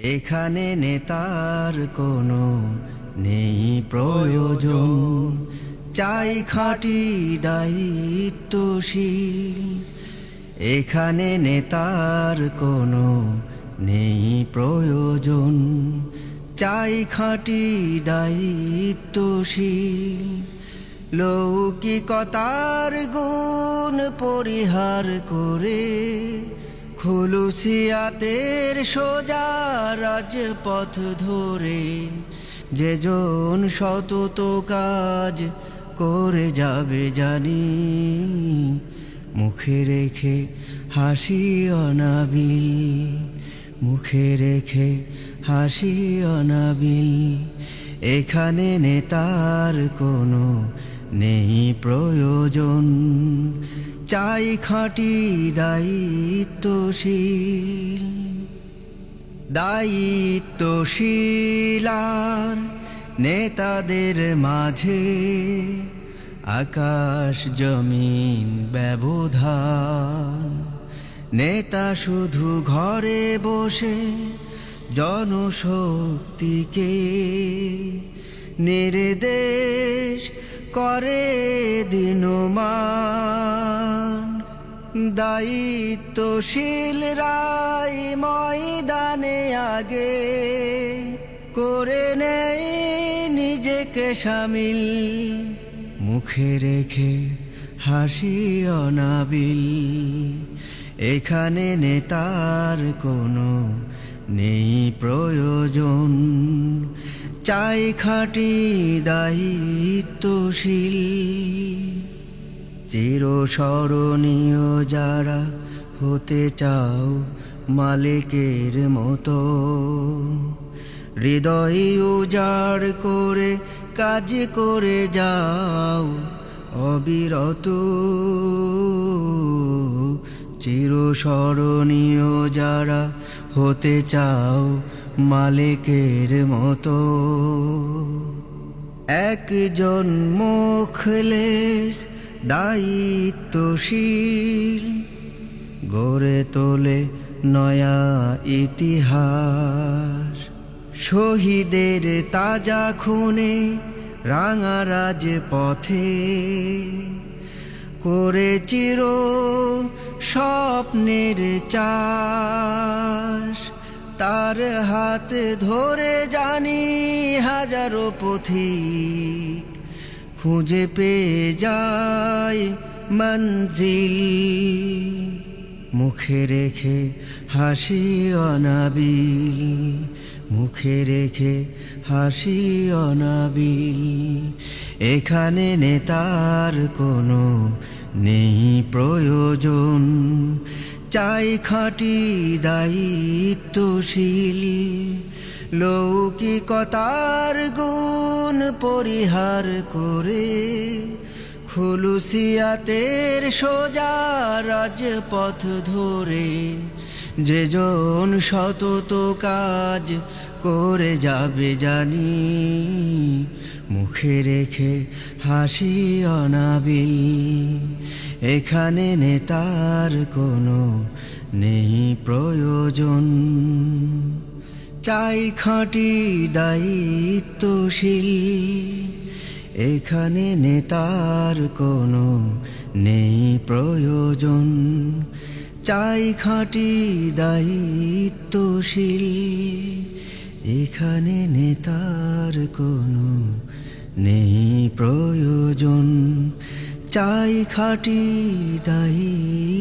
এখানে নেতার কোনো নেই প্রয়োজন, চাই খাঁটি দায়িত্বশীল। এখানে নেতার কোনো নেই প্রয়োজন, চাই খাঁটি দায়িত্বশীল। লৌকিকতার গুণ পরিহার করে খুলুসিয়াতের সোজা রাজপথ ধরে যেজন সতত কাজ করে যাবে জানি, মুখে রেখে হাসি অনাবিল, মুখে রেখে হাসি অনাবিল। এখানে নেতার কোনো নেই প্রয়োজন, চাই খাঁটি দায়িত্বশীল। দায়িত্বশীল আর নেতাদের মাঝে আকাশ জমিন ব্যবধান। নেতা শুধু ঘরে বসে জনশক্তিকে নির্দেশ করে দিনমান। দায়িত্বশীল রাই ময়দানে আগে করে নেই নিজেকে শামিল, মুখে রেখে হাসি অনাবিল। এখানে নেতার কোনো নেই প্রয়োজন, চাই খাঁটি দায়িত্বশীল। চিরস্মরণীয় যারা হতে চাও মালিকের মতো, হৃদয় উজাড় করে কাজ করে যাও অবিরত। চিরস্মরণীয় যারা হতে চাও মালিকের মতো, একজন মুখলেস দায়িত্বশীল গড়ে তোলে নয়া ইতিহাস। শহীদের তাজা খুনে রাঙা রাজপথে করে চির স্বপ্নের চাষ। তার হাত ধরে জানি হাজারো পথিক খুঁজে পেয়ে যায় মঞ্জিল, মুখে রেখে হাসি অনাবিল, মুখে রেখে হাসি অনাবিল। এখানে নেতার কোনো নেই প্রয়োজন, চাই খাঁটি দায়িত্বশীল। লৌকিকতার গুণ পরিহার করে খুলুসিয়াতের সোজা রাজপথ ধরে যেজন সতত কাজ করে যাবে জানি, মুখে রেখে হাসি অনাবিল। এখানে নেতার কোনো নেই প্রয়োজন, চাই খাঁটি দায়িত্বশীল। এখানে নেতার কোনো নেই প্রয়োজন, চাই খাঁটি দায়িত্বশীল। এখানে নেতার কোনো নেই প্রয়োজন, চাই খাঁটি দায়িত্বশীল।